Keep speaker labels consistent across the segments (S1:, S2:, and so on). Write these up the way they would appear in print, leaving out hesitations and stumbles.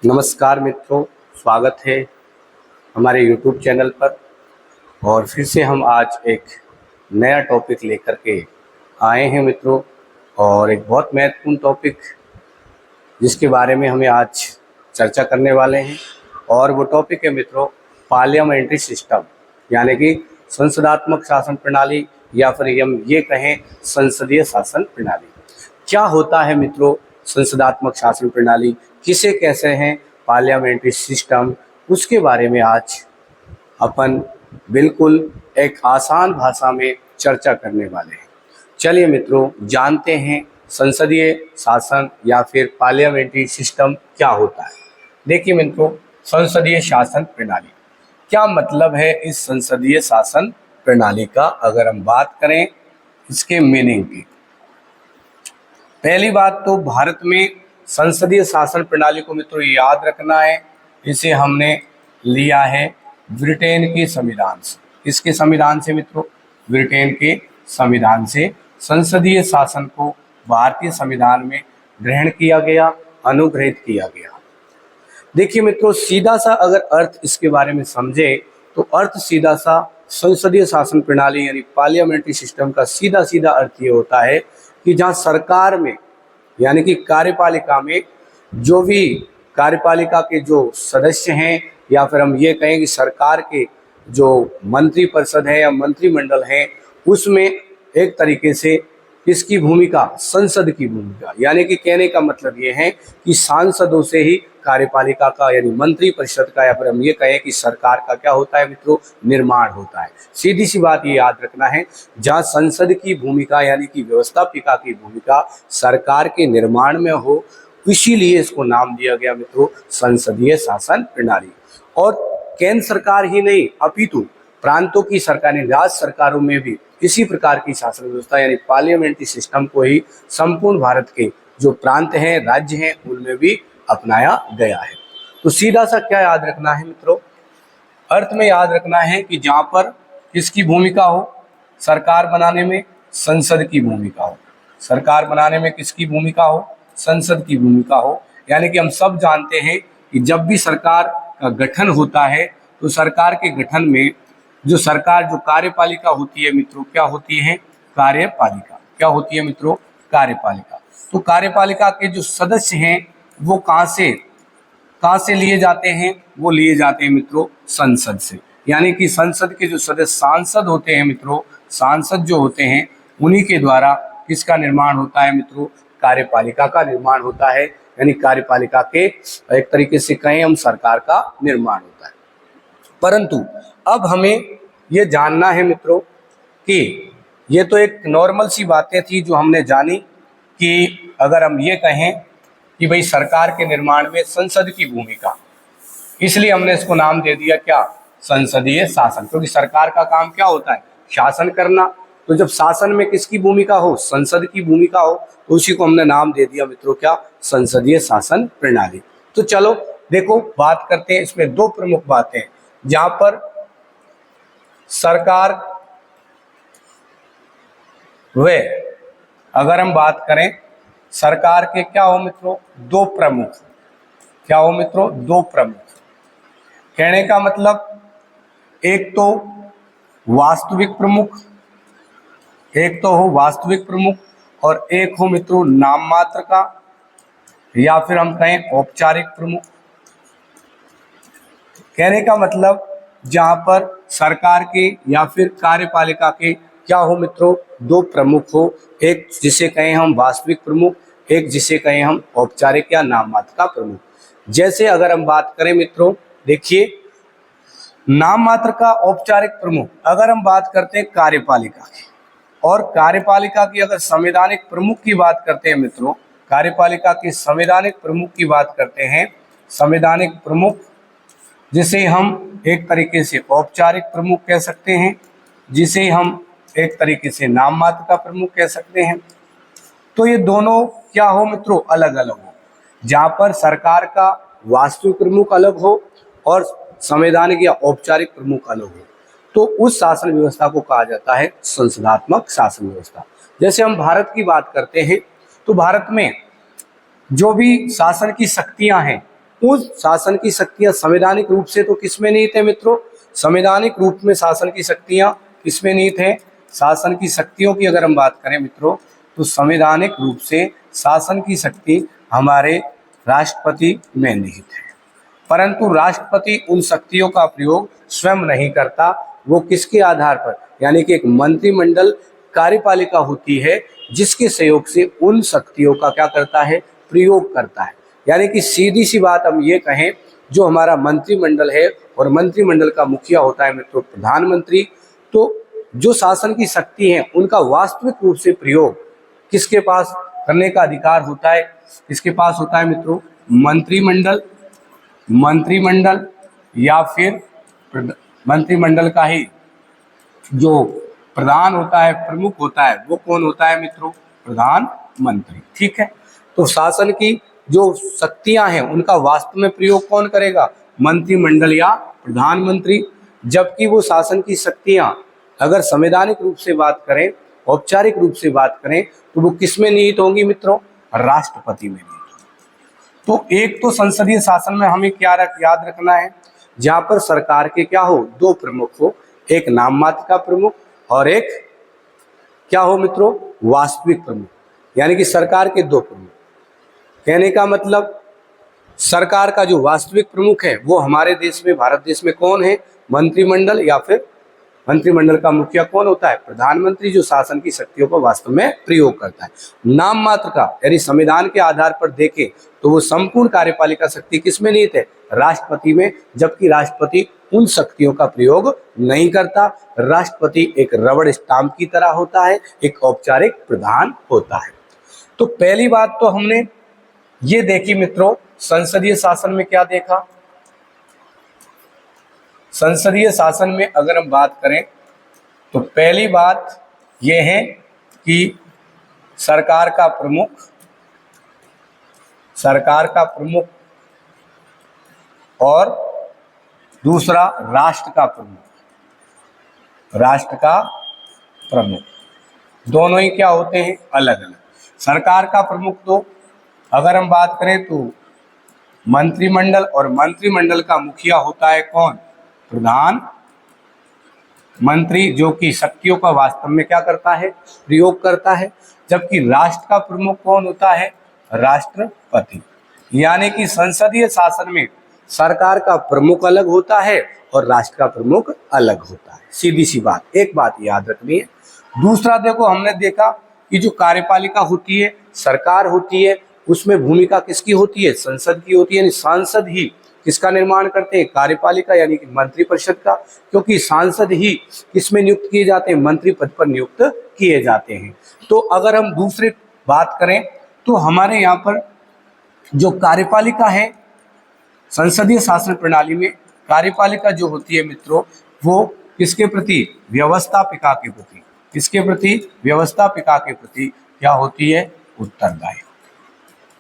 S1: नमस्कार मित्रों, स्वागत है हमारे YouTube चैनल पर। और फिर से हम आज एक नया टॉपिक लेकर के आए हैं मित्रों, और एक बहुत महत्वपूर्ण टॉपिक जिसके बारे में हमें आज चर्चा करने वाले हैं। और वो टॉपिक है मित्रों पार्लियामेंट्री सिस्टम, यानी कि संसदात्मक शासन प्रणाली, या फिर हम ये कहें संसदीय शासन प्रणाली। क्या होता है मित्रों संसदात्मक शासन प्रणाली, किसे कैसे हैं पार्लियामेंट्री सिस्टम, उसके बारे में आज अपन बिल्कुल एक आसान भाषा में चर्चा करने वाले हैं। चलिए मित्रों जानते हैं संसदीय शासन या फिर पार्लियामेंट्री सिस्टम क्या होता है। देखिए मित्रों, संसदीय शासन प्रणाली क्या मतलब है। इस संसदीय शासन प्रणाली का अगर हम बात करें इसके मीनिंग की, पहली बात तो भारत में संसदीय शासन प्रणाली को मित्रों याद रखना है। इसे हमने लिया है ब्रिटेन के संविधान से। इसके संविधान से मित्रों, ब्रिटेन के संविधान से संसदीय शासन को भारतीय संविधान में ग्रहण किया गया, अनुग्रहित किया गया। देखिए मित्रों, सीधा सा अगर अर्थ इसके बारे में समझे तो अर्थ सीधा सा संसदीय शासन प्रणाली यानी पार्लियामेंट्री सिस्टम का सीधा सीधा अर्थ ये होता है कि जहाँ सरकार में यानी कि कार्यपालिका में जो भी कार्यपालिका के जो सदस्य हैं, या फिर हम ये कहें कि सरकार के जो मंत्री परिषद है या मंत्रिमंडल है, उसमें एक तरीके से किसकी भूमिका, संसद की भूमिका, यानी कि कहने का मतलब ये है कि सांसदों से ही कार्यपालिका का यानी मंत्री परिषद का, या फिर हम ये कहें कि सरकार का क्या होता है मित्रों, निर्माण होता है। सीधी सी बात ये याद रखना है, जहाँ संसद की भूमिका यानी कि व्यवस्थापिका की भूमिका सरकार के निर्माण में हो, इसीलिए इसको नाम दिया गया मित्रों संसदीय शासन प्रणाली। और केंद्र सरकार ही नहीं अपितु प्रांतों की सरकारें, राज्य सरकारों में भी इसी प्रकार की शासन व्यवस्था यानी पार्लियामेंट्री सिस्टम को ही संपूर्ण भारत के जो प्रांत हैं, राज्य हैं, उनमें भी अपनाया गया है। तो सीधा सा क्या याद रखना है मित्रों, अर्थ में याद रखना है कि जहाँ पर किसकी भूमिका हो, सरकार बनाने में संसद की भूमिका हो। सरकार बनाने में किसकी भूमिका हो, संसद की भूमिका हो। यानी कि हम सब जानते हैं कि जब भी सरकार का गठन होता है तो सरकार के गठन में जो सरकार जो कार्यपालिका होती है मित्रों, क्या होती है, कार्यपालिका। क्या होती है मित्रों, कार्यपालिका। तो कार्यपालिका के जो सदस्य हैं वो कहाँ से लिए जाते हैं, वो लिए जाते हैं मित्रों संसद से। यानी कि संसद के जो सदस्य सांसद होते हैं मित्रों, सांसद जो होते हैं उन्हीं के द्वारा किसका निर्माण होता है मित्रों, कार्यपालिका का निर्माण होता है। यानी कार्यपालिका के एक तरीके से कहें हम सरकार का निर्माण होता है। परंतु अब हमें ये जानना है मित्रों कि ये तो एक नॉर्मल सी बातें थी जो हमने जानी कि अगर हम ये कहें कि भाई सरकार के निर्माण में संसद की भूमिका, इसलिए हमने इसको नाम दे दिया क्या, संसदीय शासन। क्योंकि सरकार का काम क्या होता है, शासन करना। तो जब शासन में किसकी भूमिका हो, संसद की भूमिका हो, तो उसी को हमने नाम दे दिया मित्रों क्या, संसदीय शासन प्रणाली। तो चलो देखो बात करते हैं, इसमें दो प्रमुख बातें हैं जहां पर सरकार व अगर हम बात करें सरकार के क्या हो मित्रों, दो प्रमुख। क्या हो मित्रों, दो प्रमुख। कहने का मतलब एक तो वास्तविक प्रमुख, एक तो हो वास्तविक प्रमुख और एक हो मित्रों नाम मात्र का, या फिर हम कहें औपचारिक प्रमुख। कहने का मतलब जहां पर सरकार के या फिर कार्यपालिका के क्या हो मित्रों, दो प्रमुख हो, एक जिसे कहें हम वास्तविक प्रमुख, एक जिसे कहें हम औपचारिक या नाम मात्र का प्रमुख। जैसे अगर हम बात करें मित्रों, देखिए नाम मात्र का औपचारिक प्रमुख अगर हम बात करते हैं कार्यपालिका की, और कार्यपालिका की अगर संवैधानिक प्रमुख की बात करते हैं मित्रों, कार्यपालिका के संवैधानिक प्रमुख की बात करते हैं, संवैधानिक प्रमुख जिसे हम एक तरीके से औपचारिक प्रमुख कह सकते हैं, जिसे हम एक तरीके से नाम मात्र का प्रमुख कह सकते हैं। तो ये दोनों क्या हो मित्रों, अलग अलग हो। जहाँ पर सरकार का वास्तविक प्रमुख अलग हो और संवैधानिक या औपचारिक प्रमुख अलग हो, तो उस शासन व्यवस्था को कहा जाता है संसदात्मक शासन व्यवस्था। जैसे हम भारत की बात करते हैं तो भारत में जो भी शासन की शक्तियां हैं उस शासन की शक्तियां संवैधानिक रूप से तो किसमें निहित है मित्रों? संवैधानिक रूप में शासन की शक्तियां किसमें निहित है? शासन की शक्तियों की अगर हम बात करें मित्रों, तो संवैधानिक रूप से शासन की शक्ति हमारे राष्ट्रपति में निहित है। परंतु राष्ट्रपति उन शक्तियों का प्रयोग स्वयं नहीं करता, वो किसके आधार पर, यानी कि एक मंत्रिमंडल कार्यपालिका होती है जिसके सहयोग से उन शक्तियों का क्या करता है? प्रयोग करता है। यानी कि सीधी सी बात हम ये कहें, जो हमारा मंत्रिमंडल है और मंत्रिमंडल का मुखिया होता है मित्रों प्रधानमंत्री, तो जो शासन की शक्ति है उनका वास्तविक रूप से प्रयोग किसके पास करने का अधिकार होता है? किसके पास होता है मित्रों? मंत्रिमंडल या फिर मंत्रिमंडल का ही जो प्रधान होता है, प्रमुख होता है, वो कौन होता है मित्रों? प्रधानमंत्री। ठीक है, तो शासन की जो शक्तियां हैं उनका वास्तव में प्रयोग कौन करेगा? मंत्रिमंडल या प्रधानमंत्री। जबकि वो शासन की शक्तियां अगर संवैधानिक रूप से बात करें, औपचारिक रूप से बात करें, तो वो किसमें निहित होंगी मित्रों? राष्ट्रपति में निहित। तो एक तो संसदीय शासन में हमें क्या याद रखना है, जहां पर सरकार के क्या हो? दो प्रमुख हो, एक नाम मात्र का प्रमुख और एक क्या हो मित्रों? वास्तविक प्रमुख। यानी कि सरकार के दो प्रमुख। कहने का मतलब सरकार का जो वास्तविक प्रमुख है वो हमारे देश में, भारत देश में कौन है? मंत्रिमंडल, या फिर मंत्रिमंडल का मुखिया कौन होता है? प्रधानमंत्री, जो शासन की शक्तियों को वास्तव में प्रयोग करता है। नाम मात्र का, यानी संविधान के आधार पर देखें तो वो संपूर्ण कार्यपालिका शक्ति किसमें निहित है? राष्ट्रपति में। जबकि राष्ट्रपति उन शक्तियों का प्रयोग नहीं करता। राष्ट्रपति एक रबड़ स्टाम्प की तरह होता है, एक औपचारिक प्रधान होता है। तो पहली बात तो हमने ये देखी मित्रों, संसदीय शासन में क्या देखा? संसदीय शासन में अगर हम बात करें तो पहली बात यह है कि सरकार का प्रमुख और दूसरा राष्ट्र का प्रमुख, दोनों ही क्या होते हैं? अलग अलग। सरकार का प्रमुख तो अगर हम बात करें तो मंत्रिमंडल, और मंत्रिमंडल का मुखिया होता है कौन? प्रधानमंत्री, जो कि शक्तियों का वास्तव में क्या करता है? प्रयोग करता है। जबकि राष्ट्र का प्रमुख कौन होता है? राष्ट्रपति। यानी कि संसदीय शासन में सरकार का प्रमुख अलग होता है और राष्ट्र का प्रमुख अलग होता है। सीधी सी बात, एक बात याद रखनी है। दूसरा देखो, हमने देखा कि जो कार्यपालिका होती है, सरकार होती है, उसमें भूमिका किसकी होती है? संसद की होती है। यानी सांसद ही किसका निर्माण करते हैं? कार्यपालिका, यानी कि मंत्रिपरिषद का। क्योंकि सांसद ही किसमें नियुक्त किए जाते हैं? मंत्री पद पर नियुक्त किए जाते हैं। तो अगर हम दूसरी बात करें तो हमारे यहाँ पर जो कार्यपालिका है, संसदीय शासन प्रणाली में कार्यपालिका जो होती है मित्रों, वो किसके प्रति? व्यवस्थापिका के प्रति। किसके प्रति? व्यवस्थापिका के प्रति क्या होती है? उत्तरदायी।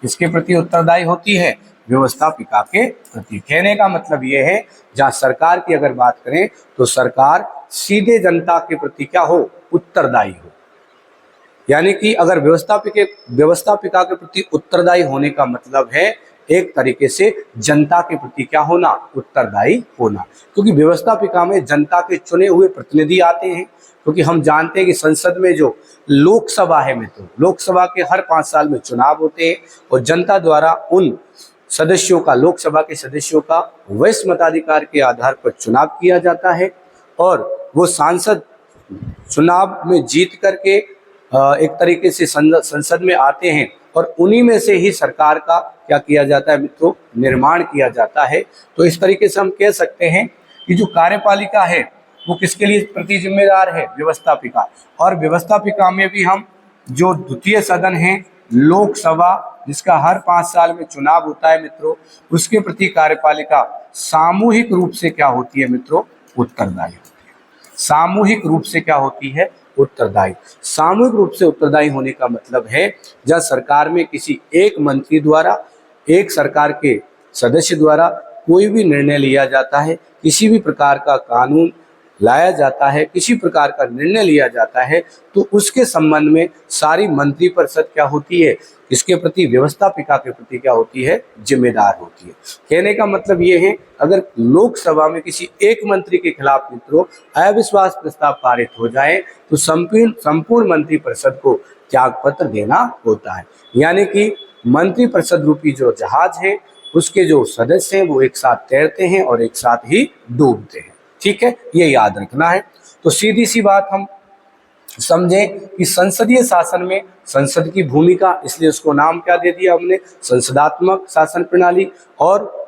S1: किसके प्रति उत्तरदायी होती है? व्यवस्थापिका के प्रति। कहने का मतलब यह है, जहां सरकार की अगर बात करें तो सरकार सीधे जनता के प्रति क्या हो? उत्तरदायी हो। यानी कि अगर व्यवस्थापिका के प्रति उत्तरदायी होने का मतलब है एक तरीके से जनता के प्रति क्या होना? उत्तरदायी होना। क्योंकि व्यवस्थापिका में जनता के चुने हुए प्रतिनिधि आते हैं। क्योंकि हम जानते हैं कि संसद में जो लोकसभा है मित्रों, लोकसभा के हर 5 साल में चुनाव होते हैं और जनता द्वारा उन सदस्यों का, लोकसभा के सदस्यों का वैध मताधिकार के आधार पर चुनाव किया जाता है और वो सांसद चुनाव में जीत करके एक तरीके से संसद में आते हैं और उन्हीं में से ही सरकार का क्या किया जाता है मित्रों? निर्माण किया जाता है। तो इस तरीके से हम कह सकते हैं कि जो कार्यपालिका है वो किसके लिए प्रति जिम्मेदार है? व्यवस्थापिका। और व्यवस्थापिका में भी हम जो द्वितीय सदन है लोकसभा, जिसका हर 5 साल में चुनाव होता है मित्रों, उसके प्रति कार्यपालिका सामूहिक रूप से क्या होती है मित्रों? उत्तरदायी होती है। सामूहिक रूप से क्या होती है? उत्तरदायी। सामूहिक रूप से उत्तरदायी होने का मतलब है जब सरकार में किसी एक मंत्री द्वारा, एक सरकार के सदस्य द्वारा कोई भी निर्णय लिया जाता है, किसी भी प्रकार का कानून लाया जाता है, किसी प्रकार का निर्णय लिया जाता है, तो उसके संबंध में सारी मंत्रिपरिषद क्या होती है, इसके प्रति, व्यवस्थापिका के प्रति क्या होती है, जिम्मेदार होती है। कहने का मतलब ये है, अगर लोकसभा में किसी एक मंत्री के खिलाफ मित्रों अविश्वास प्रस्ताव पारित हो जाए तो संपूर्ण मंत्रिपरिषद को त्याग पत्र देना होता है। यानी कि मंत्रिपरिषद रूपी जो जहाज है उसके जो सदस्य हैं वो एक साथ तैरते हैं और एक साथ ही डूबते हैं। ठीक है, ये याद रखना है। तो सीधी सी बात हम समझें कि संसदीय शासन में संसद की भूमिका, इसलिए उसको नाम क्या दे दिया हमने, संसदात्मक शासन प्रणाली। और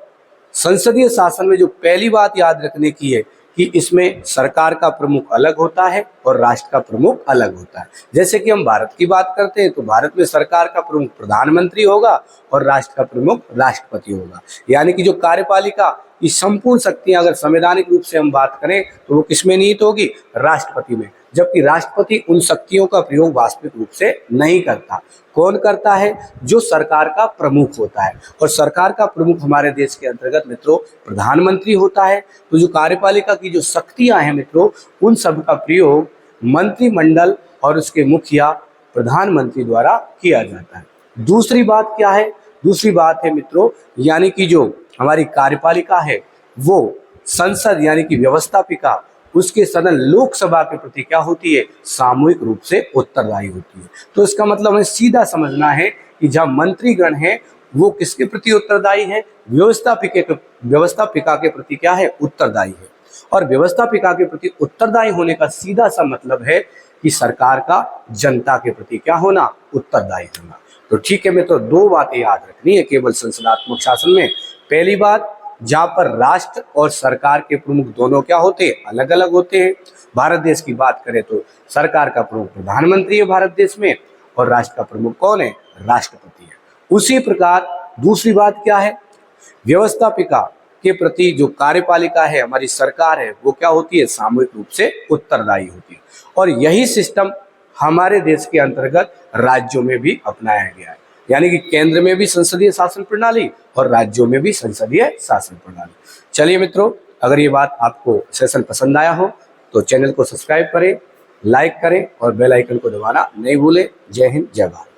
S1: संसदीय शासन में जो पहली बात याद रखने की है कि इसमें सरकार का प्रमुख अलग होता है और राष्ट्र का प्रमुख अलग होता है। जैसे कि हम भारत की बात करते हैं तो भारत में सरकार का प्रमुख प्रधानमंत्री होगा और राष्ट्र का प्रमुख राष्ट्रपति होगा। यानी कि जो कार्यपालिका की संपूर्ण शक्तियां अगर संवैधानिक रूप से हम बात करें तो वो किसमें निहित होगी, राष्ट्रपति में। जबकि राष्ट्रपति उन शक्तियों का प्रयोग वास्तविक रूप से नहीं करता। कौन करता है, जो सरकार का प्रमुख होता है। और सरकार का प्रमुख हमारे देश के अंतर्गत मित्रों प्रधानमंत्री होता है। तो जो कार्यपालिका की जो शक्तियां हैं मित्रों, उन सब का प्रयोग मंत्रिमंडल और उसके मुखिया प्रधानमंत्री द्वारा किया जाता है। दूसरी बात क्या है, दूसरी बात है मित्रों, यानी कि जो हमारी कार्यपालिका है वो संसद यानी कि व्यवस्थापिका, उसके सदन लोकसभा के प्रति क्या होती है, सामूहिक रूप से उत्तरदायी होती है। तो इसका मतलब हमें सीधा समझना है कि जहाँ मंत्रीगण है वो किसके प्रति उत्तरदायी है, व्यवस्थापिका के प्रति क्या है, उत्तरदायी है। और व्यवस्थापिका के प्रति उत्तरदायी होने का सीधा सा मतलब है कि सरकार का जनता के प्रति क्या होना, उत्तरदायी होना। तो ठीक है मित्रों, दो बातें याद रखनी है केवल संसदात्मक शासन में। पहली बात, जहां पर राष्ट्र और सरकार के प्रमुख दोनों क्या होते हैं, अलग अलग होते हैं। भारत देश की बात करें तो सरकार का प्रमुख प्रधानमंत्री है भारत देश में, और राष्ट्र का प्रमुख कौन है, राष्ट्रपति है। उसी प्रकार दूसरी बात क्या है, व्यवस्थापिका के प्रति जो कार्यपालिका है, हमारी सरकार है, वो क्या होती है, सामूहिक रूप से उत्तरदायी होती है। और यही सिस्टम हमारे देश के अंतर्गत राज्यों में भी अपनाया गया है। यानी कि केंद्र में भी संसदीय शासन प्रणाली और राज्यों में भी संसदीय शासन प्रणाली। चलिए मित्रों, अगर ये बात आपको सेशन पसंद आया हो तो चैनल को सब्सक्राइब करें, लाइक करें और बेल आइकन को दबाना नहीं भूलें। जय हिंद, जय भारत।